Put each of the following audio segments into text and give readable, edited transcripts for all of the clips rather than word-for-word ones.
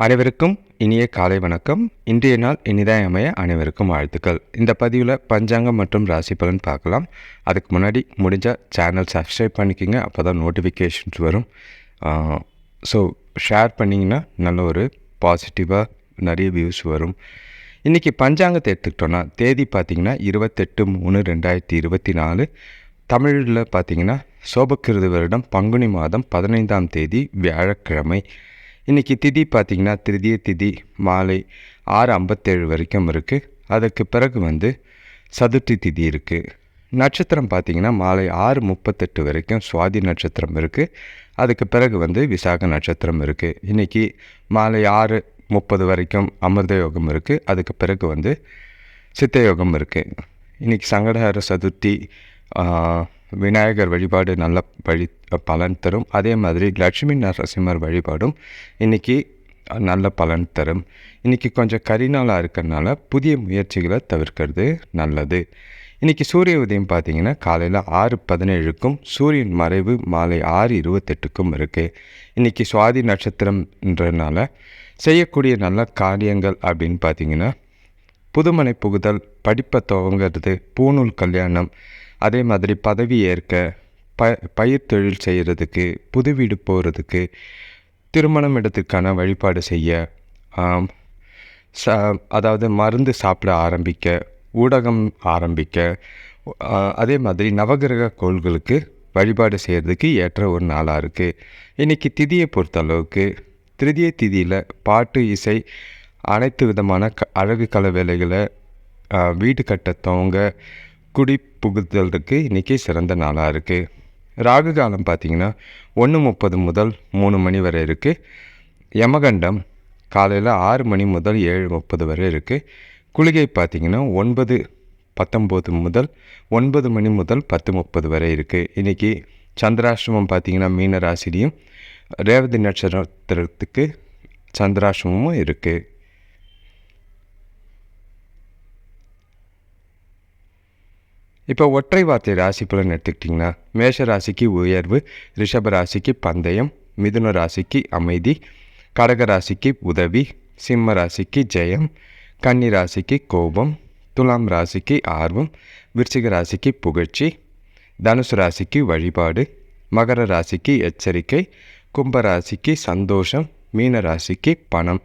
அனைவருக்கும் இனிய காலை வணக்கம். இன்றைய நாள் இனிதாய் அமைய அனைவருக்கும் வாழ்த்துக்கள். இந்த பதிவில் பஞ்சாங்கம் மற்றும் ராசி பலன் பார்க்கலாம். அதுக்கு முன்னாடி முடிஞ்சால் சேனல் சப்ஸ்கிரைப் பண்ணிக்கோங்க, அப்போ தான் நோட்டிஃபிகேஷன்ஸ் வரும். ஸோ ஷேர் பண்ணிங்கன்னா நல்ல ஒரு பாசிட்டிவாக நிறைய வியூஸ் வரும். இன்றைக்கி பஞ்சாங்கத்தை எடுத்துக்கிட்டோன்னா தேதி பார்த்திங்கன்னா 28/3/2024. தமிழில் பார்த்திங்கன்னா சோபக்கிருது வருடம் பங்குனி மாதம் 15ஆம் தேதி வியாழக்கிழமை. இன்றைக்கி திதி பார்த்திங்கன்னா திருதிய திதி மாலை 6:57 வரைக்கும் இருக்குது. அதுக்கு பிறகு சதுர்த்தி திதி இருக்குது. நட்சத்திரம் பார்த்திங்கன்னா மாலை 6:38 வரைக்கும் சுவாதி நட்சத்திரம் இருக்குது. அதுக்கு பிறகு விசாக நட்சத்திரம் இருக்குது. இன்றைக்கி மாலை 6:30 வரைக்கும் அமிர்த யோகம் இருக்குது. அதுக்கு பிறகு சித்த யோகம் இருக்குது. இன்றைக்கி சங்கடஹர சதுர்த்தி, விநாயகர் வழிபாடு நல்ல பலன் தரும். அதே மாதிரி லட்சுமி நரசிம்மர் வழிபாடும் இன்றைக்கி நல்ல பலன் தரும். இன்றைக்கி கொஞ்சம் கரிநாளாக இருக்கிறதுனால புதிய முயற்சிகளை தவிர்க்கிறது நல்லது. இன்றைக்கி சூரிய உதயம் பார்த்திங்கன்னா காலையில் 6:17க்கும் சூரியன் மறைவு மாலை 6:28க்கும் இருக்குது. இன்றைக்கி சுவாதி நட்சத்திரம்ன்றதுனால செய்யக்கூடிய நல்ல காரியங்கள் அப்படின்னு பார்த்திங்கன்னா புதுமனை புகுதல், படிப்பை துவங்கிறது, பூநூல் கல்யாணம், அதே மாதிரி பதவி ஏற்க, பயிர் தொழில் செய்கிறதுக்கு, புது வீடு போகிறதுக்கு, திருமணம் இடத்துக்கான வழிபாடு செய்ய, அதாவது மருந்து சாப்பிட ஆரம்பிக்க, ஊடகம் ஆரம்பிக்க, அதே மாதிரி நவகிரக கோள்களுக்கு வழிபாடு செய்கிறதுக்கு ஏற்ற ஒரு நாளாக இருக்குது. இன்றைக்கி திதியை பொறுத்தளவுக்கு திருதிய திதியில் பாட்டு, இசை, அனைத்து விதமான அழகு கலை வேலைகளை, வீடு கட்ட துவங்க, குடி புகுதலுக்கு இன்றைக்கி சிறந்த நாளாக இருக்குது. ராகு காலம் பார்த்திங்கன்னா 1:30 முதல் 3 மணி வரை இருக்குது. யமகண்டம் காலையில் 6 மணி முதல் 7:30 வரை இருக்குது. குளிகை பார்த்திங்கன்னா 9:19 முதல் 9 மணி முதல் 10:30 வரை இருக்குது. இன்றைக்கி சந்திராஷ்டமம் பார்த்திங்கன்னா மீன ராசிலையும் ரேவதி நட்சத்திரத்துக்கு சந்திராஷ்டமமும் இருக்குது. இப்போ ஒற்றை வார்த்தை ராசி பலன் எடுத்துக்கிட்டிங்கன்னா மேஷ ராசிக்கு உயர்வு, ரிஷப ராசிக்கு பந்தயம், மிதுன ராசிக்கு அமைதி, கடக ராசிக்கு உதவி, சிம்ம ராசிக்கு ஜெயம், கன்னி ராசிக்கு கோபம், துலாம் ராசிக்கு ஆர்வம், விருச்சிக ராசிக்கு புகழ்ச்சி, தனுசு ராசிக்கு வழிபாடு, மகர ராசிக்கு எச்சரிக்கை, கும்ப ராசிக்கு சந்தோஷம், மீன ராசிக்கு பணம்.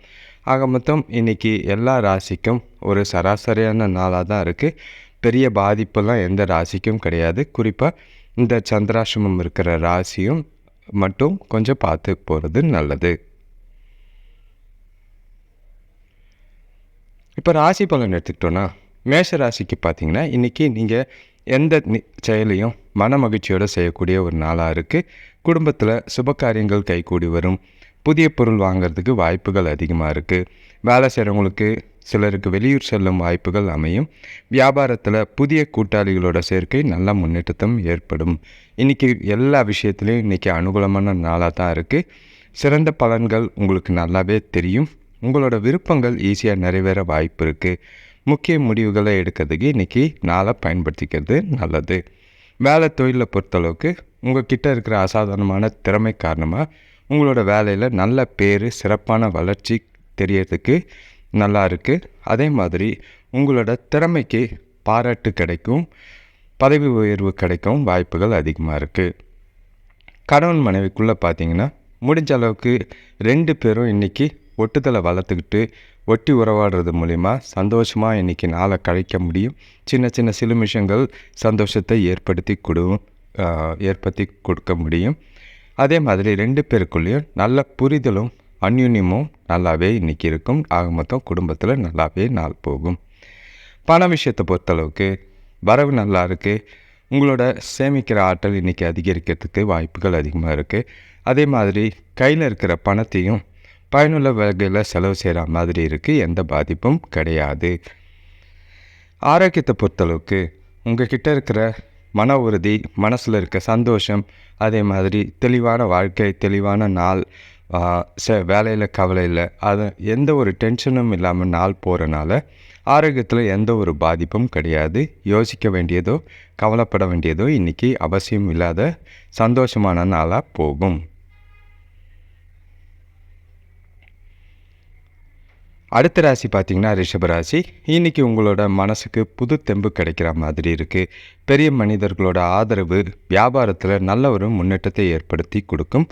ஆக மொத்தம் இன்றைக்கி எல்லா ராசிக்கும் ஒரு சராசரியான நாளாக தான் இருக்குது. பெரிய பாதிப்பெல்லாம் எந்த ராசிக்கும் கிடையாது. குறிப்பாக இந்த சந்திராசிரமம் இருக்கிற ராசியும் மட்டும் கொஞ்சம் பார்த்து போகிறது நல்லது. இப்போ ராசி பலன் எடுத்துக்கிட்டோன்னா மேஷ ராசிக்கு பார்த்திங்கன்னா இன்றைக்கி நீங்கள் எந்த செயலையும் மன மகிழ்ச்சியோடு செய்யக்கூடிய ஒரு நாளாக இருக்குது. குடும்பத்தில் சுபகாரியங்கள் கைகூடி வரும். புதிய பொருள் வாங்கிறதுக்கு வாய்ப்புகள் அதிகமாக இருக்குது. வேலை செய்கிறவங்களுக்கு சிலருக்கு வெளியூர் செல்லும் வாய்ப்புகள் அமையும். வியாபாரத்தில் புதிய கூட்டாளிகளோட சேர்க்கை நல்ல முன்னேற்றத்தும் ஏற்படும். இன்றைக்கி எல்லா விஷயத்துலேயும் இன்றைக்கி அனுகூலமான நாளாக தான் இருக்குது. சிறந்த பலன்கள் உங்களுக்கு நல்லாவே தெரியும். உங்களோட விருப்பங்கள் ஈஸியாக நிறைவேற வாய்ப்பு இருக்குது. முக்கிய முடிவுகளை எடுக்கிறதுக்கு இன்றைக்கி நாளை பயன்படுத்திக்கிறது நல்லது. வேலை தொழிலை பொறுத்தளவுக்கு உங்கள் கிட்டே இருக்கிற அசாதாரணமான திறமை காரணமாக உங்களோட வேலையில் நல்ல பேர், சிறப்பான வளர்ச்சி தெரியறதுக்கு நல்லா இருக்குது. அதே மாதிரி உங்களோட திறமைக்கு பாராட்டு கிடைக்கும், பதவி உயர்வு கிடைக்கும் வாய்ப்புகள் அதிகமாக இருக்குது. கணவன் மனைவிக்குள்ளே பார்த்திங்கன்னா முடிஞ்ச அளவுக்கு 2 பேரும் இன்றைக்கி ஒட்டுதலை வளர்த்துக்கிட்டு ஒட்டி உறவாடுறது மூலிமா சந்தோஷமாக இன்றைக்கி நாளை கழிக்க முடியும். சின்ன சின்ன சிலுமிஷங்கள் சந்தோஷத்தை ஏற்படுத்தி கொடுக்க முடியும். அதே மாதிரி 2 பேருக்குள்ளேயும் நல்ல புரிதலும் அந்யுன்யமும் நல்லாவே இன்றைக்கி இருக்கும். ஆக மொத்தம் குடும்பத்தில் நல்லாவே நாள் போகும். பண விஷயத்தை பொறுத்தளவுக்கு வரவு நல்லா இருக்குது. உங்களோட சேமிக்கிற ஆற்றல் இன்றைக்கி அதிகரிக்கிறதுக்கு வாய்ப்புகள் அதிகமாக இருக்குது. அதே மாதிரி கையில் இருக்கிற பணத்தையும் பயனுள்ள வகையில் செலவு செய்கிற மாதிரி இருக்குது. எந்த பாதிப்பும் கிடையாது. ஆரோக்கியத்தை பொறுத்தளவுக்கு உங்கள் கிட்டே இருக்கிற மன உறுதி, மனசில் இருக்க சந்தோஷம், அதே மாதிரி தெளிவான வாழ்க்கை, தெளிவான நாள், வேலையில் கவலை இல்லை, அது எந்த ஒரு டென்ஷனும் இல்லாமல் நாள் போகிறனால ஆரோக்கியத்தில் எந்த ஒரு பாதிப்பும் கிடையாது. யோசிக்க வேண்டியதோ கவலைப்பட வேண்டியதோ இன்றைக்கி அவசியம் இல்லாத சந்தோஷமான நாளாக போகும். அடுத்த ராசி பார்த்திங்கன்னா ரிஷபராசி. இன்றைக்கி உங்களோட மனசுக்கு புது தெம்பு கிடைக்கிற மாதிரி இருக்குது. பெரிய மனிதர்களோட ஆதரவு வியாபாரத்தில் நல்ல ஒரு முன்னேற்றத்தை ஏற்படுத்தி கொடுக்கும்.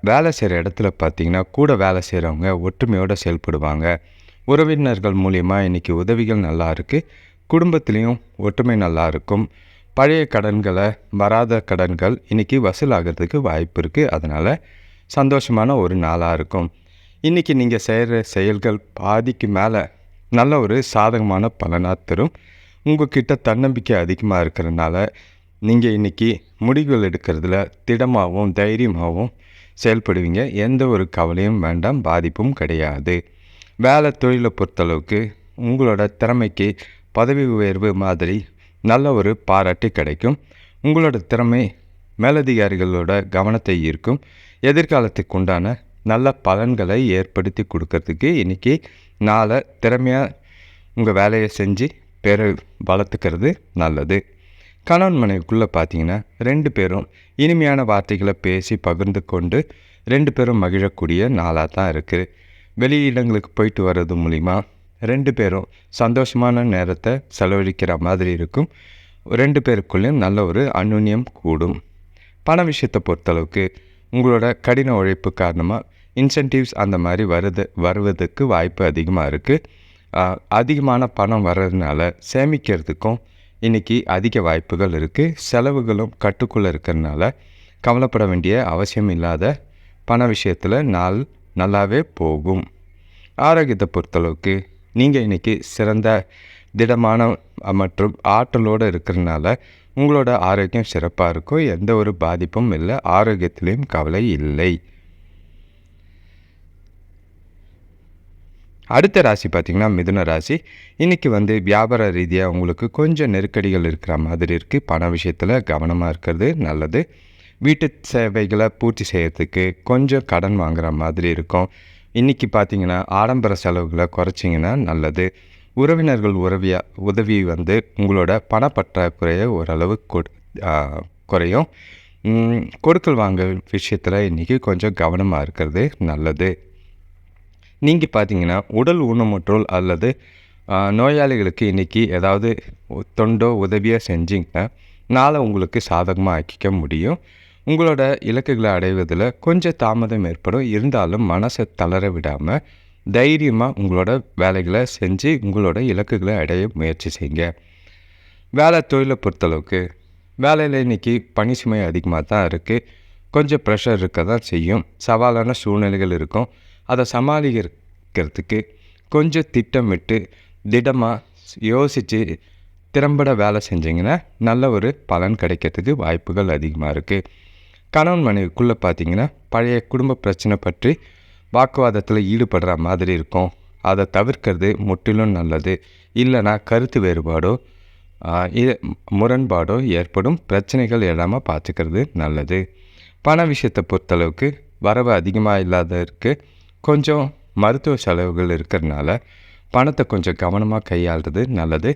வேலை செய்கிற இடத்துல பார்த்திங்கன்னா கூட வேலை செய்கிறவங்க ஒற்றுமையோடு செயல்படுவாங்க. உறவினர்கள் மூலியமாக இன்றைக்கி உதவிகள் நல்லா இருக்குது. குடும்பத்துலேயும் ஒற்றுமை நல்லா இருக்கும். பழைய கடன்களை வராத கடன்கள் இன்றைக்கி வசூலாகிறதுக்கு வாய்ப்பு இருக்குது. அதனால் சந்தோஷமான ஒரு நாளாக இருக்கும். இன்றைக்கி நீங்கள் செய்கிற செயல்கள் பாதிக்கு மேலே நல்ல ஒரு சாதகமான பலனாக தரும். உங்கள்கிட்ட தன்னம்பிக்கை அதிகமாக இருக்கிறதுனால நீங்கள் இன்றைக்கி முடிவுகள் எடுக்கிறதுல திடமாகவும் தைரியமாகவும் செயல்படுவீங்க. எந்த ஒரு கவலையும் வேண்டாம், பாதிப்பும் கிடையாது. வேலை தொழிலை பொறுத்தளவுக்கு உங்களோட திறமைக்கு பதவி உயர்வு மாதிரி நல்ல ஒரு பாராட்டு கிடைக்கும். உங்களோட திறமை மேலதிகாரிகளோட கவனத்தை ஈர்க்கும். எதிர்காலத்துக்கு உண்டான நல்ல பலன்களை ஏற்படுத்தி கொடுக்கறதுக்கு இன்றைக்கி நாளை திறமையாக உங்கள் வேலையை செஞ்சு பேரை வளர்த்துக்கிறது நல்லது. கணவன் மனைவிக்குள்ளே பார்த்தீங்கன்னா 2 பேரும் இனிமையான வார்த்தைகளை பேசி பகிர்ந்து கொண்டு 2 பேரும் மகிழக்கூடிய நாளாக தான் இருக்குது. வெளியிடங்களுக்கு போயிட்டு வர்றது மூலிமா 2 பேரும் சந்தோஷமான நேரத்தை செலவழிக்கிற மாதிரி இருக்கும். 2 பேருக்குள்ளேயும் நல்ல ஒரு அந்யோன்யம் கூடும். பண விஷயத்தை பொறுத்தளவுக்கு உங்களோட கடின உழைப்பு காரணமாக இன்சென்டிவ்ஸ் அந்த மாதிரி வருவதற்கு வாய்ப்பு அதிகமாக இருக்குது. அதிகமான பணம் வர்றதுனால சேமிக்கிறதுக்கும் இன்றைக்கி அதிக வாய்ப்புகள் இருக்குது. செலவுகளும் கட்டுக்குள்ளே இருக்கிறதுனால கவலைப்பட வேண்டிய அவசியம் இல்லாத பண விஷயத்தில் நாள் நல்லாவே போகும். ஆரோக்கியத்தை பொறுத்தளவுக்கு நீங்கள் இன்றைக்கி சிறந்த திடமான மற்றும் ஆற்றலோடு இருக்கிறதுனால உங்களோட ஆரோக்கியம் சிறப்பாக இருக்கும். எந்த ஒரு பாதிப்பும் இல்லை. ஆரோக்கியத்திலையும் கவலை இல்லை. அடுத்த ராசி பார்த்திங்கன்னா மிதுன ராசி. இன்றைக்கி வியாபார ரீதியாக உங்களுக்கு கொஞ்சம் நெருக்கடிகள் இருக்கிற மாதிரி இருக்குது. பண விஷயத்தில் கவனமாக இருக்கிறது நல்லது. வீட்டு சேவைகளை பூர்த்தி செய்கிறதுக்கு கொஞ்சம் கடன் வாங்குகிற மாதிரி இருக்கும். இன்றைக்கி பார்த்திங்கன்னா ஆடம்பர செலவுகளை குறைச்சிங்கன்னா நல்லது. உறவினர்கள் உதவி உங்களோட பணப்பற்றாக்குறையை ஓரளவு குறையும். கொடுக்கல் வாங்க விஷயத்தில் இன்றைக்கி கொஞ்சம் கவனமாக இருக்கிறது நல்லது. நீங்கள் பார்த்தீங்கன்னா உடல் ஊனமுற்றோர் அல்லது நோயாளிகளுக்கு இன்றைக்கி ஏதாவது தொண்டோ உதவியாக செஞ்சிங்கன்னா நாளை உங்களுக்கு சாதகமாக ஆக்கிக்க முடியும். உங்களோட இலக்குகளை அடைவதில் கொஞ்சம் தாமதம் ஏற்படும். இருந்தாலும் மனசை தளர விடாமல் தைரியமாக உங்களோட வேலைகளை செஞ்சு உங்களோட இலக்குகளை அடைய முயற்சி செய்யுங்க. வேலை தொழிலை பொறுத்தளவுக்கு வேலையில் இன்றைக்கி பணி சுமை அதிகமாக தான் இருக்குது. கொஞ்சம் ப்ரெஷர் இருக்க தான் செய்யும். சவாலான சூழ்நிலைகள் இருக்கும். அதை சமாளிக்கிறதுக்கு கொஞ்சம் திட்டமிட்டு திடமாக யோசித்து திறம்பட வேலை செஞ்சிங்கன்னா நல்ல ஒரு பலன் கிடைக்கிறதுக்கு வாய்ப்புகள் அதிகமாக இருக்குது. கணவன் மனைவிக்குள்ளே பார்த்திங்கன்னா பழைய குடும்ப பிரச்சனை பற்றி வாக்குவாதத்தில் ஈடுபடுற மாதிரி இருக்கும். அதை தவிர்க்கிறது முற்றிலும் நல்லது. இல்லைனா கருத்து வேறுபாடோ முரண்பாடோ ஏற்படும். பிரச்சனைகள் இல்லாமல் பார்த்துக்கிறது நல்லது. பண விஷயத்தை பொறுத்தளவுக்கு வரவு அதிகமாக இல்லாததற்கு கொஞ்சம் மருத்துவ செலவுகள் இருக்கிறதுனால பணத்தை கொஞ்சம் கவனமாக கையாளுறது நல்லது.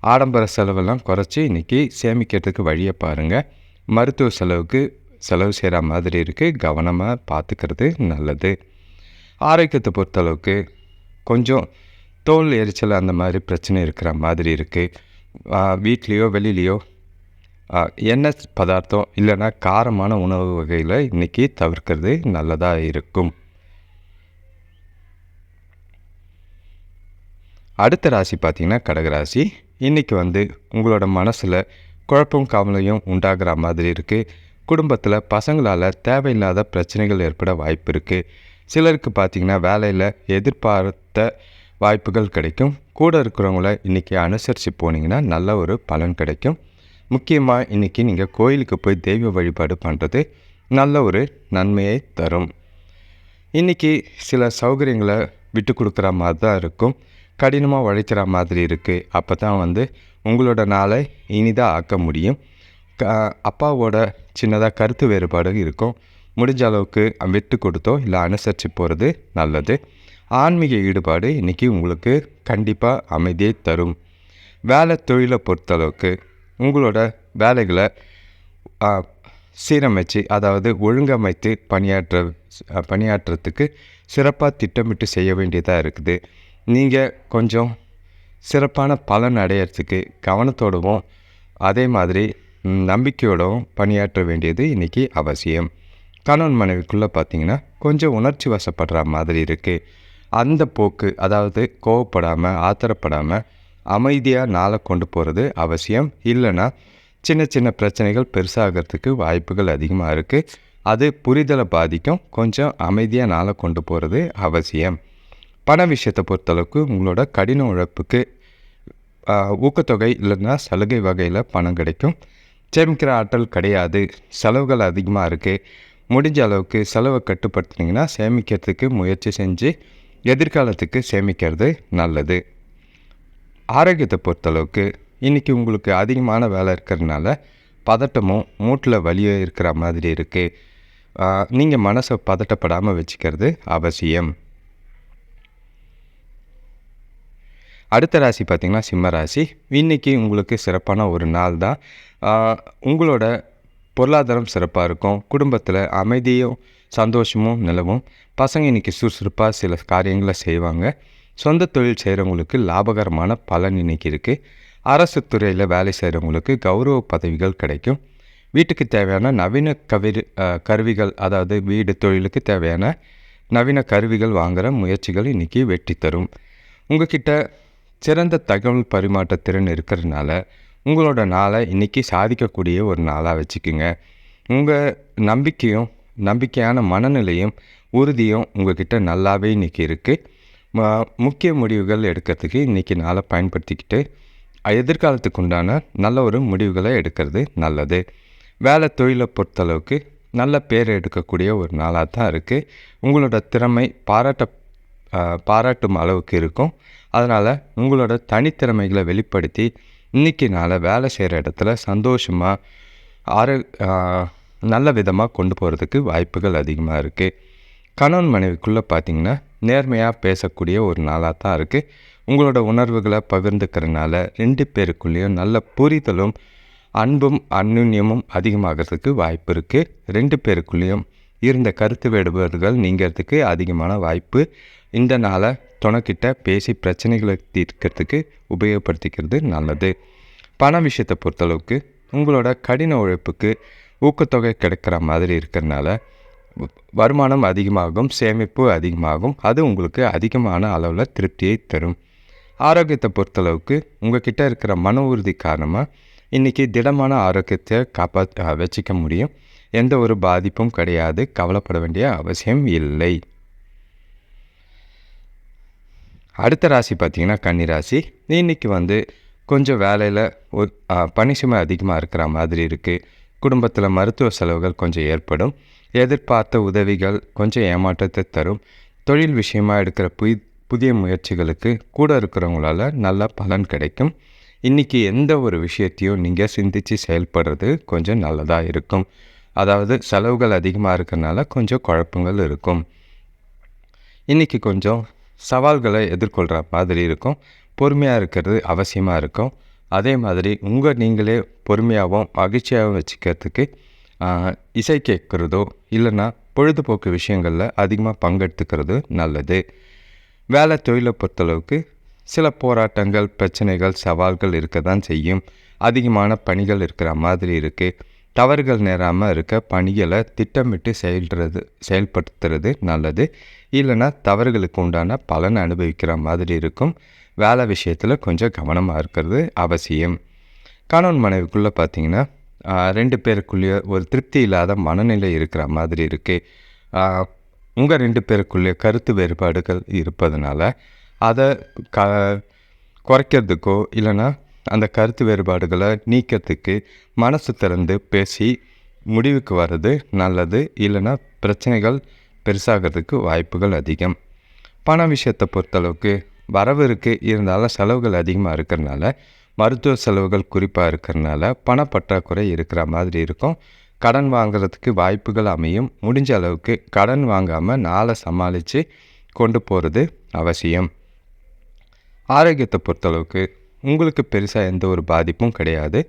ஆடம்பர செலவெல்லாம் குறைச்சி இன்றைக்கி சேமிக்கிறதுக்கு வழியை பாருங்கள். மருத்துவ செலவு செய்கிற மாதிரி இருக்குது. கவனமாக பார்த்துக்கிறது நல்லது. ஆரோக்கியத்தை பொறுத்தளவுக்கு கொஞ்சம் தோல் எரிச்சல் அந்த மாதிரி பிரச்சனை இருக்கிற மாதிரி இருக்குது. வீட்லேயோ வெளிலேயோ எண்ணெய் பதார்த்தம் இல்லைன்னா காரமான உணவு வகையில் இன்றைக்கி தவிர்க்கிறது நல்லதாக இருக்கும். அடுத்த ராசி பார்த்திங்கன்னா கடகராசி. இன்றைக்கி உங்களோட மனசில் குழப்பம் கவலையும் உண்டாகிற மாதிரி இருக்குது. குடும்பத்தில் பசங்களால் தேவையில்லாத பிரச்சனைகள் ஏற்பட வாய்ப்பு இருக்குது. சிலருக்கு பார்த்திங்கன்னா வேலையில் எதிர்பார்த்த வாய்ப்புகள் கிடைக்கும். கூட இருக்கிறவங்கள இன்றைக்கி அனுசரித்து போனீங்கன்னா நல்ல ஒரு பலன் கிடைக்கும். முக்கியமாக இன்றைக்கி நீங்கள் கோயிலுக்கு போய் தெய்வ வழிபாடு பண்ணுறது நல்ல ஒரு நன்மையை தரும். இன்றைக்கி சில சௌகரியங்களை விட்டு கொடுக்குற மாதிரி தான் இருக்கும். கடினமாக உழைக்கிற மாதிரி இருக்குது. அப்போ தான் உங்களோட நாளை இனிதாக ஆக்க முடியும். அப்பாவோட சின்னதாக கருத்து வேறுபாடு இருக்கும். முடிஞ்ச அளவுக்கு விட்டு கொடுத்தோ இல்லை அனுசரித்து போகிறது நல்லது. ஆன்மீக ஈடுபாடு இன்றைக்கி உங்களுக்கு கண்டிப்பாக அமைதியை தரும். வேலை தொழிலை பொறுத்தளவுக்கு உங்களோட வேலைகளை சீரமைச்சு அதாவது ஒழுங்கமைத்து பணியாற்றுறதுக்கு சிறப்பாக திட்டமிட்டு செய்ய வேண்டியதாக இருக்குது. நீங்கள் கொஞ்சம் சிறப்பான பலன் அடையிறதுக்கு கவனத்தோடவும் அதே மாதிரி நம்பிக்கையோடவும் பணியாற்ற வேண்டியது இன்றைக்கி அவசியம். கணவன் மனைவிக்குள்ளே பார்த்திங்கன்னா கொஞ்சம் உணர்ச்சி வசப்படுற மாதிரி இருக்குது. அந்த போக்கு, அதாவது கோவப்படாமல் ஆத்திரப்படாமல் அமைதியாக நாளை கொண்டு போகிறது அவசியம். இல்லைன்னா சின்ன சின்ன பிரச்சனைகள் பெருசாகிறதுக்கு வாய்ப்புகள் அதிகமாக இருக்குது. அது புரிதலை பாதிக்கும். கொஞ்சம் அமைதியாக நாளை கொண்டு போகிறது அவசியம். பண விஷயத்தை பொறுத்தளவுக்கு உங்களோட கடின உழைப்புக்கு ஊக்கத்தொகை இல்லைன்னா சலுகை வகையில் பணம் கிடைக்கும். சேமிக்கிற ஆற்றல் கிடையாது, செலவுகள் அதிகமாக இருக்குது. முடிஞ்ச அளவுக்கு செலவை கட்டுப்படுத்துனீங்கன்னா சேமிக்கிறதுக்கு முயற்சி செஞ்சு எதிர்காலத்துக்கு சேமிக்கிறது நல்லது. ஆரோக்கியத்தை பொறுத்தளவுக்கு இன்றைக்கி உங்களுக்கு அதிகமான வேலை இருக்கிறதுனால பதட்டமும் மூட்டில் வலியோ இருக்கிற மாதிரி இருக்குது. நீங்கள் மனசை பதட்டப்படாமல் வச்சுக்கிறது அவசியம். அடுத்த ராசி பார்த்திங்கன்னா சிம்ம ராசி. இன்றைக்கி உங்களுக்கு சிறப்பான ஒரு நாள் தான். உங்களோட பொருளாதாரம் சிறப்பாக இருக்கும். குடும்பத்தில் அமைதியும் சந்தோஷமும் நிலவும். பசங்க இன்றைக்கி சுறுசுறுப்பாக சில காரியங்களை செய்வாங்க. சொந்த தொழில் செய்கிறவங்களுக்கு லாபகரமான பலன் இன்றைக்கி இருக்குது. அரசு துறையில் வேலை செய்கிறவங்களுக்கு கௌரவ பதவிகள் கிடைக்கும். வீட்டுக்கு தேவையான நவீன கருவிகள், அதாவது வீடு தொழிலுக்கு தேவையான நவீன கருவிகள் வாங்குகிற முயற்சிகள் இன்றைக்கி வெற்றி தரும். உங்கள்கிட்ட சிறந்த தகவல் பரிமாற்ற திறன் இருக்கிறதுனால உங்களோட நாளை இன்றைக்கி சாதிக்கக்கூடிய ஒரு நாளாக வச்சுக்குங்க. உங்கள் நம்பிக்கையான மனநிலையும் உறுதியும் உங்கள்கிட்ட நல்லாவே இன்றைக்கி இருக்குது. முக்கிய முடிவுகள் எடுக்கிறதுக்கு இன்றைக்கி நாளை பயன்படுத்திக்கிட்டு எதிர்காலத்துக்கு உண்டான நல்ல ஒரு முடிவுகளை எடுக்கிறது நல்லது. வேலை தொழிலை பொறுத்தளவுக்கு நல்ல பேர் எடுக்கக்கூடிய ஒரு நாளாக தான் இருக்குது. உங்களோட திறமை பாராட்டும் அளவுக்கு இருக்கும். அதனால் உங்களோட தனித்திறமைகளை வெளிப்படுத்தி இன்றைக்கி நாளை வேலை செய்கிற இடத்துல சந்தோஷமாக நல்ல விதமாக கொண்டு போகிறதுக்கு வாய்ப்புகள் அதிகமாக இருக்குது. கணவன் மனைவிக்குள்ளே பார்த்திங்கன்னா நேர்மையாக பேசக்கூடிய ஒரு நாளாக தான் இருக்குது. உங்களோட உணர்வுகளை பகிர்ந்துக்கிறதுனால 2 பேருக்குள்ளேயும் நல்ல புரிதலும் அன்பும் அந்யுன்யமும் அதிகமாகிறதுக்கு வாய்ப்பு இருக்குது. 2 பேருக்குள்ளேயும் இருந்த கருத்து வேறுபாடுகள் நீங்கிறதுக்கு அதிகமான வாய்ப்பு. இந்த நாளை துணைக்கிட்ட பேசி பிரச்சனைகளை தீர்க்கிறதுக்கு உபயோகப்படுத்திக்கிறது நல்லது. பண விஷயத்தை பொறுத்தளவுக்கு உங்களோட கடின உழைப்புக்கு ஊக்கத்தொகை கிடைக்கிற மாதிரி இருக்கிறதுனால வருமானம் அதிகமாகும், சேமிப்பு அதிகமாகும். அது உங்களுக்கு அதிகமான அளவில் திருப்தியை தரும். ஆரோக்கியத்தை பொறுத்தளவுக்கு உங்கள் கிட்டே இருக்கிற மன உறுதி காரணமாக இன்றைக்கி திடமான ஆரோக்கியத்தை வச்சிக்க முடியும். எந்த ஒரு பாதிப்பும் கிடையாது. கவலைப்பட வேண்டிய அவசியம் இல்லை. அடுத்த ராசி பார்த்திங்கன்னா கன்னி ராசி. இன்றைக்கி கொஞ்சம் வேலையில் பணி சுமை அதிகமாக இருக்கிற மாதிரி இருக்குது. குடும்பத்தில் மருத்துவ செலவுகள் கொஞ்சம் ஏற்படும். எதிர்பார்த்த உதவிகள் கொஞ்சம் ஏமாற்றத்தை தரும். தொழில் விஷயமாக எடுக்கிற புதிய முயற்சிகளுக்கு கூட இருக்கிறவங்களால நல்ல பலன் கிடைக்கும். இன்றைக்கி எந்த ஒரு விஷயத்தையும் நீங்கள் சிந்தித்து செயல்படுறது கொஞ்சம் நல்லதாக இருக்கும். அதாவது செலவுகள் அதிகமாக இருக்கிறதுனால கொஞ்சம் குழப்பங்கள் இருக்கும். இன்றைக்கி கொஞ்சம் சவால்களை எதிர்கொள்கிற மாதிரி இருக்கும். பொறுமையாக இருக்கிறது அவசியமாக இருக்கும். அதே மாதிரி நீங்களே பொறுமையாகவும் மகிழ்ச்சியாகவும் வச்சுக்கிறதுக்கு இசை கேட்குறதோ இல்லைன்னா பொழுதுபோக்கு விஷயங்களில் அதிகமாக பங்கெடுத்துக்கிறது நல்லது. வேலை தொழிலை பொறுத்தளவுக்கு சில போராட்டங்கள், பிரச்சனைகள், சவால்கள் இருக்க தான் செய்யும். அதிகமான பணிகள் இருக்கிற மாதிரி இருக்குது. தவறுகள் நேராமல் இருக்க பணிகளை திட்டமிட்டு செயல்படுத்துறது நல்லது. இல்லைன்னா தவறுகளுக்கு உண்டான பலன் அனுபவிக்கிற மாதிரி இருக்கும். வேலை விஷயத்தில் கொஞ்சம் கவனமாக இருக்கிறது அவசியம். கணவன் மனைவிக்குள்ளே பார்த்திங்கன்னா 2 பேருக்குள்ளேயே ஒரு திருப்தி இல்லாத மனநிலை இருக்கிற மாதிரி இருக்குது. உங்கள் 2 பேருக்குள்ளேயே கருத்து வேறுபாடுகள் இருப்பதனால அதை குறைக்கிறதுக்கோ இல்லைன்னா அந்த கருத்து வேறுபாடுகளை நீக்கிறதுக்கு மனசு திறந்து பேசி முடிவுக்கு வர்றது நல்லது. இல்லைன்னா பிரச்சனைகள் பெருசாகிறதுக்கு வாய்ப்புகள் அதிகம். பண விஷயத்தை பொறுத்தளவுக்கு வரவு இருக்குது, இருந்தாலும் செலவுகள் அதிகமாக இருக்கிறதுனால மருத்துவ செலவுகள் குறிப்பாக இருக்கிறதுனால பணப்பற்றாக்குறை இருக்கிற மாதிரி இருக்கும். கடன் வாங்குறதுக்கு வாய்ப்புகள் அமையும். முடிஞ்ச அளவுக்கு கடன் வாங்காமல் நாளை சமாளித்து கொண்டு போகிறது அவசியம். ஆரோக்கியத்தை பொறுத்தளவுக்கு உங்களுக்கு பெருசாக எந்த ஒரு பாதிப்பும் கிடையாது.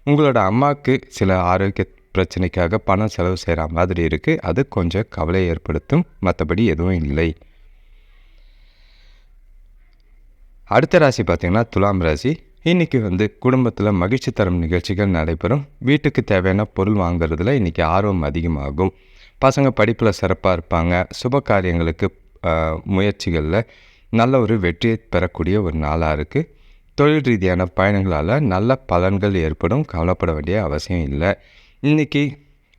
உங்களோட அம்மாவுக்கு சில ஆரோக்கிய பிரச்சனைக்காக பணம் செலவு செய்கிற மாதிரி இருக்குது. அது கொஞ்சம் கவலை ஏற்படுத்தும். மற்றபடி எதுவும் இல்லை. அடுத்த ராசி பார்த்திங்கன்னா துலாம் ராசி. இன்றைக்கி வந்து குடும்பத்தில் மகிழ்ச்சி தரும் நிகழ்ச்சிகள் நடைபெறும். வீட்டுக்கு தேவையான பொருள் வாங்குறதுல இன்றைக்கி ஆர்வம் அதிகமாகும். பசங்க படிப்பில் சிறப்பாக இருப்பாங்க. சுப காரியங்களுக்கு முயற்சிகளில் நல்ல ஒரு வெற்றியை பெறக்கூடிய ஒரு நாளாக இருக்குது. தொழில் ரீதியான பயணங்களால் நல்ல பலன்கள் ஏற்படும். கவலைப்பட வேண்டிய அவசியம் இல்லை. இன்றைக்கி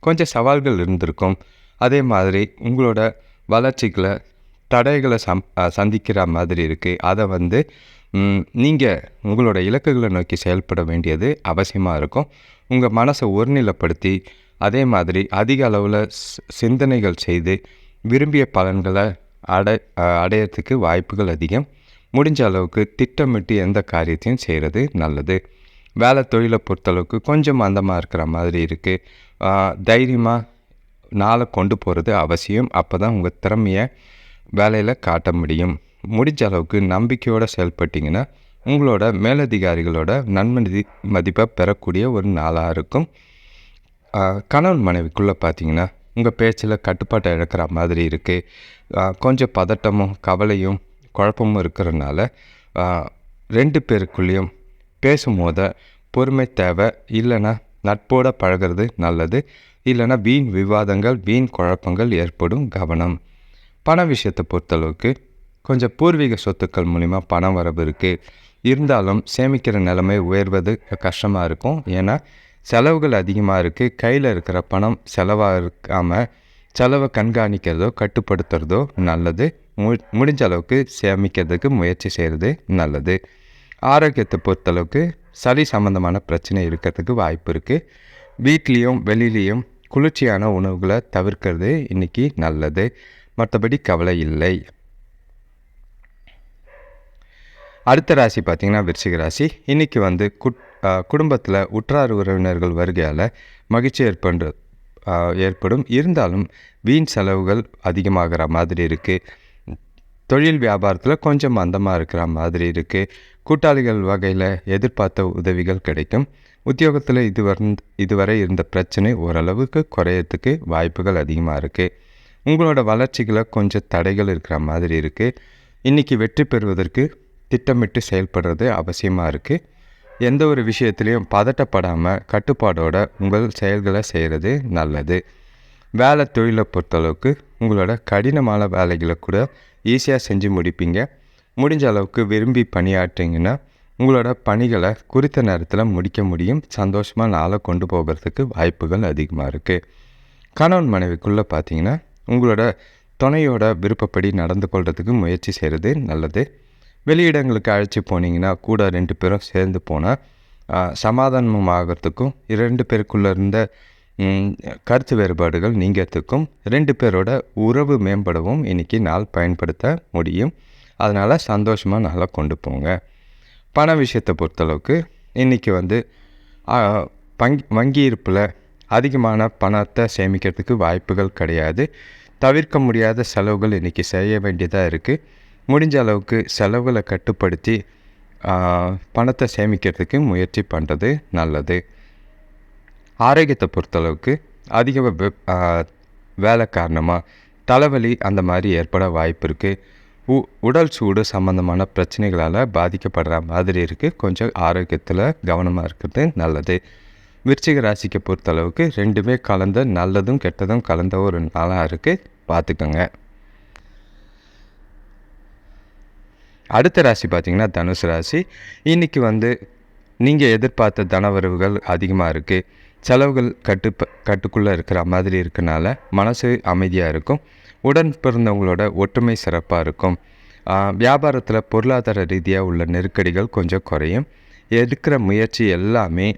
கொஞ்சம் சவால்கள் இருந்திருக்கும். அதே மாதிரி உங்களோட வளர்ச்சிகளை தடைகளை சந்திக்கிற மாதிரி இருக்குது. அதை வந்து நீங்கள் உங்களோட இலக்குகளை நோக்கி செயல்பட வேண்டியது அவசியமாக இருக்கும். உங்கள் மனசை ஒருநிலைப்படுத்தி அதே மாதிரி அதிக அளவில் சிந்தனைகள் செய்து விரும்பிய பலன்களை அடையிறதுக்கு வாய்ப்புகள் அதிகம். முடிஞ்ச அளவுக்கு திட்டமிட்டு எந்த காரியத்தையும் செய்கிறது நல்லது. வேலை தொழிலை பொறுத்தளவுக்கு கொஞ்சம் மந்தமாக இருக்கிற மாதிரி இருக்குது. தைரியமாக நாளை கொண்டு போகிறது அவசியம். அப்போ தான் உங்கள் திறமையை வேலையில் காட்ட முடியும். முடிஞ்ச அளவுக்கு நம்பிக்கையோடு செயல்பட்டிங்கன்னா உங்களோட மேலதிகாரிகளோட மதிப்பை பெறக்கூடிய ஒரு நாளாக இருக்கும். கணவன் மனைவிக்குள்ளே பார்த்தீங்கன்னா உங்கள் பேச்சில் கட்டுப்பாட்டை இழக்கிற மாதிரி இருக்குது. கொஞ்சம் பதட்டமும் கவலையும் குழப்பமும் இருக்கிறதுனால 2 பேருக்குள்ளேயும் பேசும்போது பொறுமை தேவை. இல்லைன்னா நட்போடு பழகிறது நல்லது. இல்லைன்னா வீண் விவாதங்கள் வீண் குழப்பங்கள் ஏற்படும். கவனம். பண விஷயத்தை பொறுத்தளவுக்கு கொஞ்சம் பூர்வீக சொத்துக்கள் மூலிமா பணம் வரவு இருக்குது. இருந்தாலும் சேமிக்கிற நிலைமை உயர்வது கஷ்டமாக இருக்கும். ஏன்னா செலவுகள் அதிகமாக இருக்குது. கையில் இருக்கிற பணம் செலவாக இருக்காமல் செலவை கண்காணிக்கிறதோ கட்டுப்படுத்துறதோ நல்லது. முடிஞ்ச அளவுக்கு சேமிக்கிறதுக்கு முயற்சி செய்கிறது நல்லது. ஆரோக்கியத்தை பொறுத்தளவுக்கு சளி சம்மந்தமான பிரச்சனை இருக்கிறதுக்கு வாய்ப்பு இருக்குது. வீட்லேயும் வெளியிலையும் குளிர்ச்சியான உணவுகளை தவிர்க்கிறது இன்றைக்கி நல்லது. மற்றபடி கவலை இல்லை. அடுத்த ராசி பார்த்திங்கன்னா விருச்சிக ராசி. இன்றைக்கி வந்து குடும்பத்தில் உற்றார் உறவினர்கள் வருகையால் மகிழ்ச்சி ஏற்படும். இருந்தாலும் வீண் செலவுகள் அதிகமாகிற மாதிரி இருக்குது. தொழில் வியாபாரத்தில் கொஞ்சம் மந்தமாக இருக்கிற மாதிரி இருக்குது. கூட்டாளிகள் வகையில் எதிர்பார்த்த உதவிகள் கிடைக்கும். உத்தியோகத்தில் இதுவரை இருந்த பிரச்சனை ஓரளவுக்கு குறையறதுக்கு வாய்ப்புகள் அதிகமாக இருக்குது. உங்களோட வளர்ச்சிகளை கொஞ்சம் தடைகள் இருக்கிற மாதிரி இருக்குது. இன்றைக்கி வெற்றி பெறுவதற்கு திட்டமிட்டு செயல்படுறது அவசியமாக இருக்குது. எந்த ஒரு விஷயத்துலையும் பதட்டப்படாமல் கட்டுப்பாடோட உங்கள் செயல்களை செய்கிறது நல்லது. வேலை தொழிலை பொறுத்தளவுக்கு உங்களோட கடினமான வேலைகளை கூட ஈஸியாக செஞ்சு முடிப்பீங்க. முடிஞ்ச அளவுக்கு விரும்பி பணியாற்றிங்கன்னா உங்களோட பணிகளை குறித்த நேரத்தில் முடிக்க முடியும். சந்தோஷமாக நாளை கொண்டு போகிறதுக்கு வாய்ப்புகள் அதிகமாக இருக்குது. கணவன் மனைவிக்குள்ளே பார்த்தீங்கன்னா உங்களோட துணையோட விருப்பப்படி நடந்து கொள்கிறதுக்கு முயற்சி செய்கிறது நல்லது. வெளியிடங்களுக்கு அழைச்சி போனீங்கன்னா கூட 2 பேரும் சேர்ந்து போனால் சமாதானமாகறதுக்கும் 2 பேருக்குள்ளே இருந்த கருத்து வேறுபாடுகள் நீங்கிறதுக்கும் 2 பேரோட உறவு மேம்படவும் இன்றைக்கி நாள் பயன்படுத்த முடியும். அதனால் சந்தோஷமாக நாளை கொண்டு போங்க. பண விஷயத்தை பொறுத்தளவுக்கு இன்றைக்கி வந்து வங்கி இருப்பில் அதிகமான பணத்தை சேமிக்கிறதுக்கு வாய்ப்புகள் கிடையாது. தவிர்க்க முடியாத செலவுகள் இன்றைக்கி செய்ய வேண்டியதாக இருக்குது. முடிஞ்ச அளவுக்கு செலவுகளை கட்டுப்படுத்தி பணத்தை சேமிக்கிறதுக்கு முயற்சி பண்ணுறது நல்லது. ஆரோக்கியத்தை பொறுத்தளவுக்கு அதிக வேலை காரணமாக தலைவலி அந்த மாதிரி ஏற்பட வாய்ப்பு இருக்குது. உடல் சூடு சம்மந்தமான பிரச்சனைகளால் பாதிக்கப்படுற மாதிரி இருக்குது. கொஞ்சம் ஆரோக்கியத்தில் கவனமாக இருக்கிறது நல்லது. விருச்சிக ராசிக்கு பொறுத்தளவுக்கு 2மே கலந்த நல்லதும் கெட்டதும் கலந்த ஒரு நாளாக இருக்குது. பார்த்துக்கோங்க. அடுத்த ராசி பார்த்திங்கன்னா தனுசு ராசி. இன்றைக்கி வந்து நீங்கள் எதிர்பார்த்த தனவரவுகள் அதிகமாக இருக்குது. செலவுகள் கட்டுக்குள்ளே இருக்கிற மாதிரி இருக்கனால மனசு அமைதியாக இருக்கும். உடன் பிறந்தவங்களோட ஒற்றுமை சிறப்பாக இருக்கும். வியாபாரத்தில் பொருளாதார ரீதியாக உள்ள நெருக்கடிகள் கொஞ்சம் குறையும். எடுக்கிற முயற்சி எல்லாமே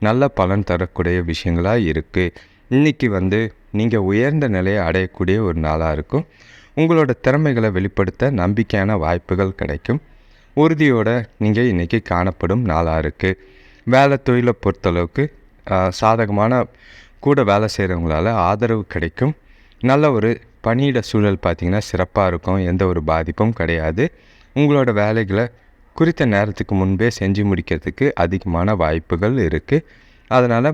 நல்ல பலன் தரக்கூடிய விஷயங்களாக இருக்குது. இன்றைக்கி வந்து நீங்கள் உயர்ந்த நிலையை அடையக்கூடிய ஒரு நாளாக இருக்கும். உங்களோட திறமைகளை வெளிப்படுத்த நம்பிக்கையான வாய்ப்புகள் கிடைக்கும். உறுதியோடு நீங்கள் இன்றைக்கி காணப்படும் நாளாக இருக்குது. வேலை தொழிலை பொறுத்தளவுக்கு சாதகமான கூட வேலை செய்கிறவங்களால ஆதரவு கிடைக்கும். நல்ல ஒரு பணியிட சூழல் பார்த்திங்கன்னா சிறப்பாக இருக்கும். எந்த ஒரு பாதிப்பும் கிடையாது. உங்களோட வேலைகளை குறித்த நேரத்துக்கு முன்பே செஞ்சு முடிக்கிறதுக்கு அதிகமான வாய்ப்புகள் இருக்குது. அதனால்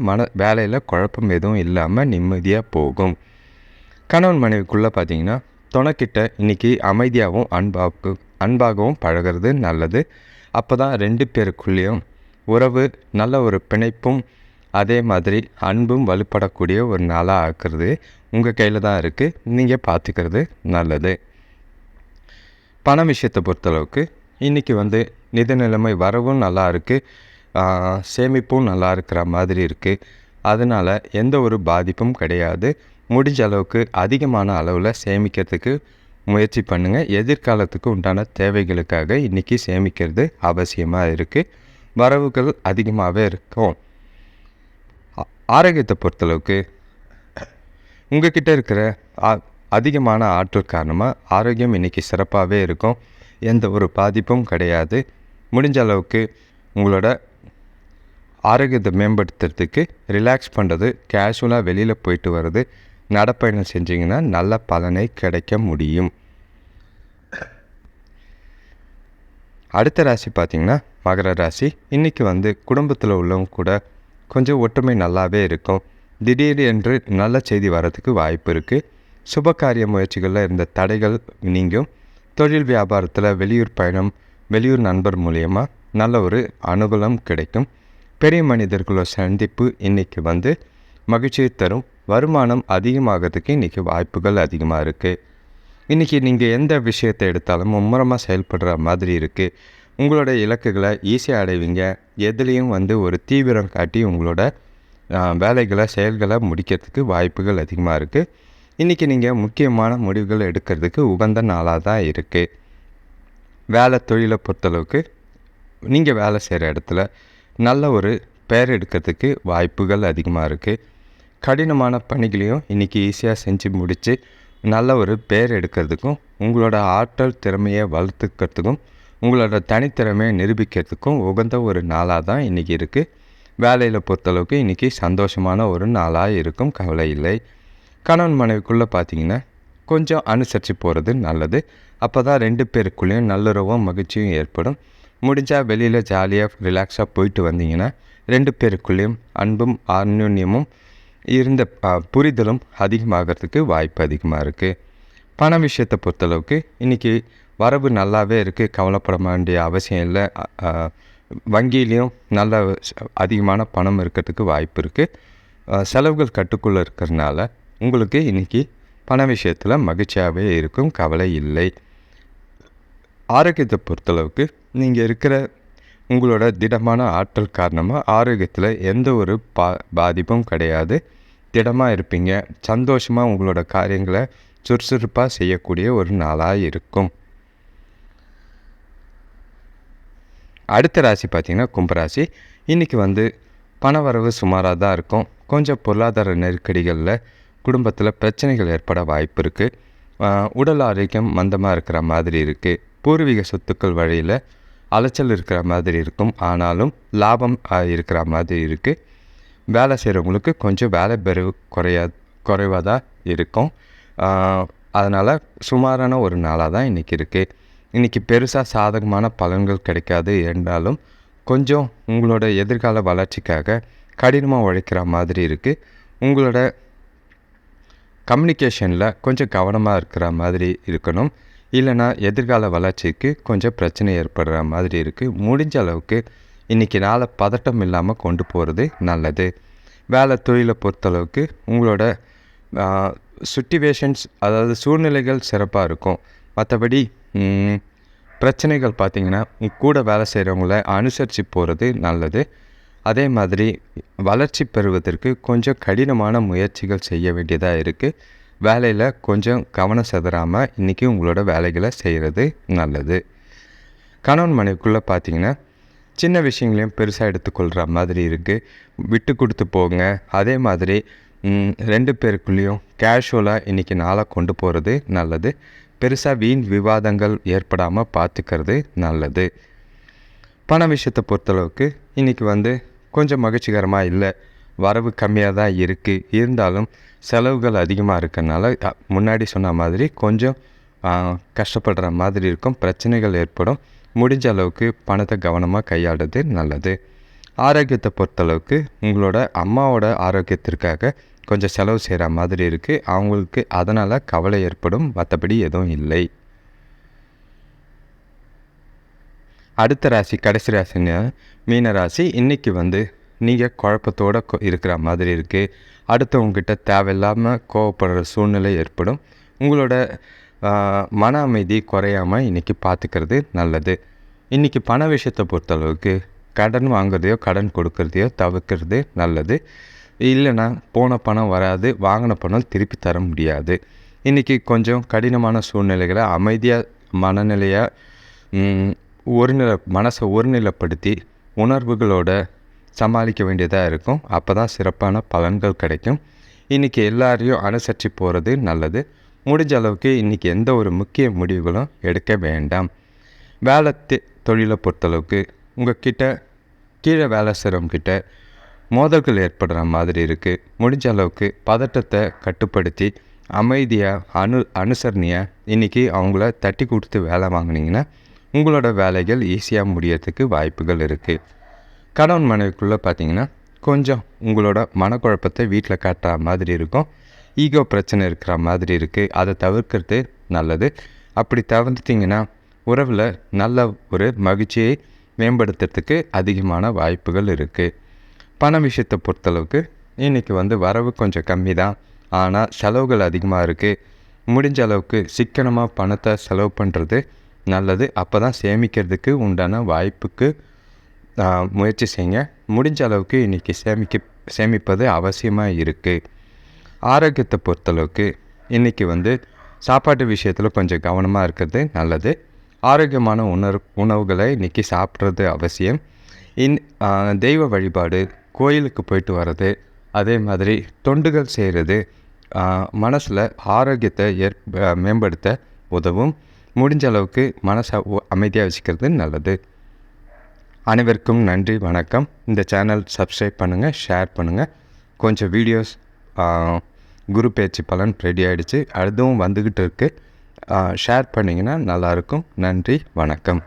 வேலையில் குழப்பம் எதுவும் இல்லாமல் நிம்மதியாக போகும். கணவன் மனைவிக்குள்ளே பார்த்திங்கன்னா துணைக்கிட்ட இன்றைக்கி அமைதியாகவும் அன்பாகவும் பழகிறது நல்லது. அப்போ தான் 2 பேருக்குள்ளேயும் உறவு நல்ல ஒரு பிணைப்பும் அதே மாதிரி அன்பும் வலுப்படக்கூடிய ஒரு நாளாக ஆக்குறது உங்கள் கையில் தான் இருக்குது. நீங்கள் பார்த்துக்கிறது நல்லது. பண விஷயத்தை பொறுத்தளவுக்கு இன்றைக்கி நிதி நிலைமை வரவும் நல்லா இருக்குது, சேமிப்பும் நல்லா இருக்கிற மாதிரி இருக்குது. அதனால் எந்த ஒரு பாதிப்பும் கிடையாது. முடிஞ்ச அளவுக்கு அதிகமான அளவில் சேமிக்கிறதுக்கு முயற்சி பண்ணுங்கள். எதிர்காலத்துக்கு உண்டான தேவைகளுக்காக இன்றைக்கி சேமிக்கிறது அவசியமாக இருக்குது. வரவுகள் அதிகமாகவே இருக்கும். ஆரோக்கியத்தை பொறுத்தளவுக்கு உங்கள்கிட்ட இருக்கிற அதிகமான ஆற்றல் காரணமாக ஆரோக்கியம் இன்றைக்கி சிறப்பாகவே இருக்கும். எந்த ஒரு பாதிப்பும் கிடையாது. முடிஞ்ச அளவுக்கு உங்களோட ஆரோக்கியத்தை மேம்படுத்துறதுக்கு ரிலாக்ஸ் பண்ணுறது, கேஷுவலாக வெளியில் போயிட்டு வர்றது, நடப்பயணம் செஞ்சிங்கன்னா நல்ல பலனை கிடைக்க முடியும். அடுத்த ராசி பார்த்திங்கன்னா மகர ராசி. இன்றைக்கி குடும்பத்தில் உள்ளவங்க கூட கொஞ்சம் ஒற்றுமை நல்லாவே இருக்கும். திடீர் என்று நல்ல செய்தி வர்றதுக்கு வாய்ப்பு இருக்குது. சுபகாரிய முயற்சிகளில் இருந்த தடைகள் நீங்கும். தொழில் வியாபாரத்தில் வெளியூர் பயணம், வெளியூர் நண்பர் மூலியமாக நல்ல ஒரு அனுகூலம் கிடைக்கும். பெரிய மனிதர்களோட சந்திப்பு இன்றைக்கி மகிழ்ச்சியை தரும். வருமானம் அதிகமாகிறதுக்கு இன்றைக்கி வாய்ப்புகள் அதிகமாக இருக்குது. இன்றைக்கி நீங்கள் எந்த விஷயத்தை எடுத்தாலும் மும்முரமாக செயல்படுற மாதிரி இருக்குது. உங்களோட இலக்குகளை ஈஸியாக அடைவீங்க. எதுலேயும் ஒரு தீவிரம் காட்டி உங்களோட வேலைகளை செயல்களை முடிக்கிறதுக்கு வாய்ப்புகள் அதிகமாக இருக்குது. இன்றைக்கி நீங்கள் முக்கியமான முடிவுகள் எடுக்கிறதுக்கு உகந்த நாளாக தான் இருக்குது. வேலை தொழிலை பொறுத்தளவுக்கு நீங்கள் வேலை செய்கிற இடத்துல நல்ல ஒரு பெயர் எடுக்கிறதுக்கு வாய்ப்புகள் அதிகமாக இருக்குது. கடினமான பணிகளையும் இன்றைக்கி ஈஸியாக செஞ்சு முடித்து நல்ல ஒரு பெயர் எடுக்கிறதுக்கும், உங்களோட ஆற்றல் திறமையை வளர்த்துக்கிறதுக்கும், உங்களோட தனித்திறமையை நிரூபிக்கிறதுக்கும் உகந்த ஒரு நாளாக தான் இன்றைக்கி இருக்குது. வேலையில் பொறுத்தளவுக்கு இன்றைக்கி சந்தோஷமான ஒரு நாளாக இருக்கும், கவலை இல்லை. கணவன் மனைவிக்குள்ளே பார்த்திங்கன்னா கொஞ்சம் அனுசரித்து போகிறது நல்லது. அப்போ தான் 2 பேருக்குள்ளேயும் நல்லுறவும் மகிழ்ச்சியும் ஏற்படும். முடிஞ்சால் வெளியில் ஜாலியாக ரிலாக்ஸாக போயிட்டு வந்தீங்கன்னா 2 பேருக்குள்ளேயும் அன்பும் அந்யோன்யமும் இருந்த புரிதலும் அதிகமாகிறதுக்கு வாய்ப்பு அதிகமாக இருக்குது. பண விஷயத்தை பொறுத்தளவுக்கு இன்றைக்கி வரவு நல்லாவே இருக்குது, கவலைப்பட வேண்டிய அவசியம் இல்லை. வங்கியிலையும் நல்ல அதிகமான பணம் இருக்கிறதுக்கு வாய்ப்பு இருக்குது. செலவுகள் கட்டுக்குள்ளே இருக்கிறதுனால உங்களுக்கு இன்றைக்கி பண விஷயத்தில் மகிழ்ச்சியாகவே இருக்கும், கவலை இல்லை. ஆரோக்கியத்தை பொறுத்தளவுக்கு நீங்கள் இருக்கிற உங்களோட திடமான ஆற்றல் காரணமாக ஆரோக்கியத்தில் எந்த ஒரு பாதிப்பும் கிடையாது. திடமாக இருப்பீங்க. சந்தோஷமாக உங்களோட காரியங்களை சுறுசுறுப்பாக செய்யக்கூடிய ஒரு நாளாக இருக்கும். அடுத்த ராசி பார்த்திங்கன்னா கும்பராசி. இன்றைக்கி பண வரவு சுமாராக தான் இருக்கும். கொஞ்சம் பொருளாதார நெருக்கடிகளில் குடும்பத்தில் பிரச்சனைகள் ஏற்பட வாய்ப்பு இருக்குது. உடல் ஆரோக்கியம் மந்தமாக இருக்கிற மாதிரி இருக்குது. பூர்வீக சொத்துக்கள் வழியில் அலைச்சல் இருக்கிற மாதிரி இருக்கும். ஆனாலும் லாபம் இருக்கிற மாதிரி இருக்குது. வேலை செய்கிறவங்களுக்கு கொஞ்சம் வேலை பெரு குறைவாக தான் இருக்கும். அதனால் சுமாரான ஒரு நாளாக தான் இன்றைக்கி இருக்குது. இன்றைக்கி பெருசாக சாதகமான பலன்கள் கிடைக்காது என்றாலும் கொஞ்சம் உங்களோட எதிர்கால வளர்ச்சிக்காக கடினமாக உழைக்கிற மாதிரி இருக்குது. உங்களோட கம்யூனிகேஷனில் கொஞ்சம் கவனமாக இருக்கிற மாதிரி இருக்கணும். இல்லைனா எதிர்கால வளர்ச்சிக்கு கொஞ்சம் பிரச்சனை ஏற்படுற மாதிரி இருக்குது. முடிஞ்ச அளவுக்கு இன்றைக்கி நாளை பதட்டம் இல்லாமல் கொண்டு போகிறது நல்லது. வேலை தொழிலை பொறுத்தளவுக்கு உங்களோட சிச்சுவேஷன்ஸ், அதாவது சூழ்நிலைகள் சிறப்பாக இருக்கும். மற்றபடி பிரச்சனைகள் பார்த்திங்கன்னா கூட வேலை செய்கிறவங்கள அனுசரித்து போகிறது நல்லது. அதே மாதிரி வளர்ச்சி பெறுவதற்கு கொஞ்சம் கடினமான முயற்சிகள் செய்ய வேண்டியதாக இருக்குது. வேலையில் கொஞ்சம் கவனம் செதறாமல் இன்றைக்கி உங்களோட வேலைகளை செய்கிறது நல்லது. கணவன் மனைவிக்குள்ளே பார்த்திங்கன்னா சின்ன விஷயங்களையும் பெருசாக எடுத்துக்கொள்கிற மாதிரி இருக்குது. விட்டு கொடுத்து போங்க. அதே மாதிரி 2 பேருக்குள்ளேயும் கேஷுவலாக இன்றைக்கி நாளாக கொண்டு போகிறது நல்லது. பெருசாக வீண் விவாதங்கள் ஏற்படாமல் பார்த்துக்கிறது நல்லது. பண விஷயத்தை பொறுத்தளவுக்கு இன்றைக்கி கொஞ்சம் மகிழ்ச்சிகரமாக இல்லை. வரவு கம்மியாக தான் இருக்குது. இருந்தாலும் செலவுகள் அதிகமாக இருக்கிறதுனால முன்னாடி சொன்ன மாதிரி கொஞ்சம் கஷ்டப்படுற மாதிரி இருக்கும். பிரச்சனைகள் ஏற்படும். முடிஞ்ச அளவுக்கு பணத்தை கவனமாக கையாளுறது நல்லது. ஆரோக்கியத்தை பொறுத்தளவுக்கு உங்களோட அம்மாவோட ஆரோக்கியத்திற்காக கொஞ்சம் செலவு செய்கிற மாதிரி இருக்குது. அவங்களுக்கு அதனால் கவலை ஏற்படும். மற்றபடி எதுவும் இல்லை. அடுத்த ராசி கடைசி ராசின்னு மீன ராசி. இன்றைக்கி வந்து நீங்கள் குழப்பத்தோடு இருக்கிற மாதிரி இருக்குது. அடுத்தவங்ககிட்ட தேவையில்லாமல் கோவப்படுற சூழ்நிலை ஏற்படும். உங்களோட மன அமைதி குறையாமல் இன்றைக்கி பார்த்துக்கிறது நல்லது. இன்றைக்கி பண விஷயத்தை பொறுத்தளவுக்கு கடன் வாங்குறதையோ கடன் கொடுக்கறதையோ தவிர்க்கிறது நல்லது. இல்லைன்னா போன பணம் வராது, வாங்கின பணம் திருப்பி தர முடியாது. இன்றைக்கி கொஞ்சம் கடினமான சூழ்நிலைகளை அமைதியாக மனநிலையாக மனசை ஒருநிலைப்படுத்தி உணர்வுகளோட சமாளிக்க வேண்டியதாக இருக்கும். அப்போ தான் சிறப்பான பலன்கள் கிடைக்கும். இன்றைக்கி எல்லாரையும் அனுசரித்து போகிறது நல்லது. முடிஞ்ச அளவுக்கு இன்றைக்கி எந்த ஒரு முக்கிய முடிவுகளும் எடுக்க வேண்டாம். வேலை தொழிலை பொறுத்தளவுக்கு உங்கள் கீழே வேலை செய்கிறவங்கிட்ட மோதல்கள் ஏற்படுற மாதிரி இருக்குது. முடிஞ்ச அளவுக்கு பதட்டத்தை கட்டுப்படுத்தி அமைதியாக அனுசரணையாக இன்றைக்கி அவங்கள தட்டி கொடுத்து வேலை வாங்கினீங்கன்னா உங்களோட வேலைகள் ஈஸியாக முடியறதுக்கு வாய்ப்புகள் இருக்குது. கணவன் மனைவிக்குள்ளே பார்த்திங்கன்னா கொஞ்சம் உங்களோட மனக்குழப்பத்தை வீட்டில் காட்டுற மாதிரி இருக்கும். ஈகோ பிரச்சனை இருக்கிற மாதிரி இருக்குது. அதை தவிர்க்கிறது நல்லது. அப்படி தவிர்த்திங்கன்னா உறவில் நல்ல ஒரு மகிழ்ச்சியை மேம்படுத்துறதுக்கு அதிகமான வாய்ப்புகள் இருக்குது. பண விஷயத்தை பொறுத்தளவுக்கு இன்றைக்கி வந்து வரவு கொஞ்சம் கம்மி தான், ஆனால் செலவுகள் அதிகமாக இருக்குது. முடிஞ்ச அளவுக்கு சிக்கனமாக பணத்தை செலவு பண்ணுறது நல்லது. அப்போ தான் சேமிக்கிறதுக்கு உண்டான வாய்ப்புக்கு முயற்சி செய்யுங்க. முடிஞ்ச அளவுக்கு இன்றைக்கி சேமிப்பது அவசியமாக இருக்குது. ஆரோக்கியத்தை பொறுத்தளவுக்கு இன்றைக்கி வந்து சாப்பாட்டு விஷயத்தில் கொஞ்சம் கவனமாக இருக்கிறது நல்லது. ஆரோக்கியமான உணவுகளை இன்றைக்கி சாப்பிட்றது அவசியம். தெய்வ வழிபாடு, கோயிலுக்கு போயிட்டு வர்றது, அதே மாதிரி தொண்டுகள் செய்கிறது மனசில் ஆரோக்கியத்தை மேம்படுத்த உதவும். முடிஞ்ச அளவுக்கு மனசை அமைதியாக வச்சுக்கிறது நல்லது. அனைவருக்கும் நன்றி, வணக்கம். இந்த சேனல் சப்ஸ்கிரைப் பண்ணுங்கள், ஷேர் பண்ணுங்கள். கொஞ்சம் வீடியோஸ் குரு பேச்சு பலன் ரெடி ஆகிடுச்சு, அதுவும் வந்துக்கிட்டு இருக்குது. ஷேர் பண்ணிங்கன்னா நல்லாயிருக்கும். நன்றி, வணக்கம்.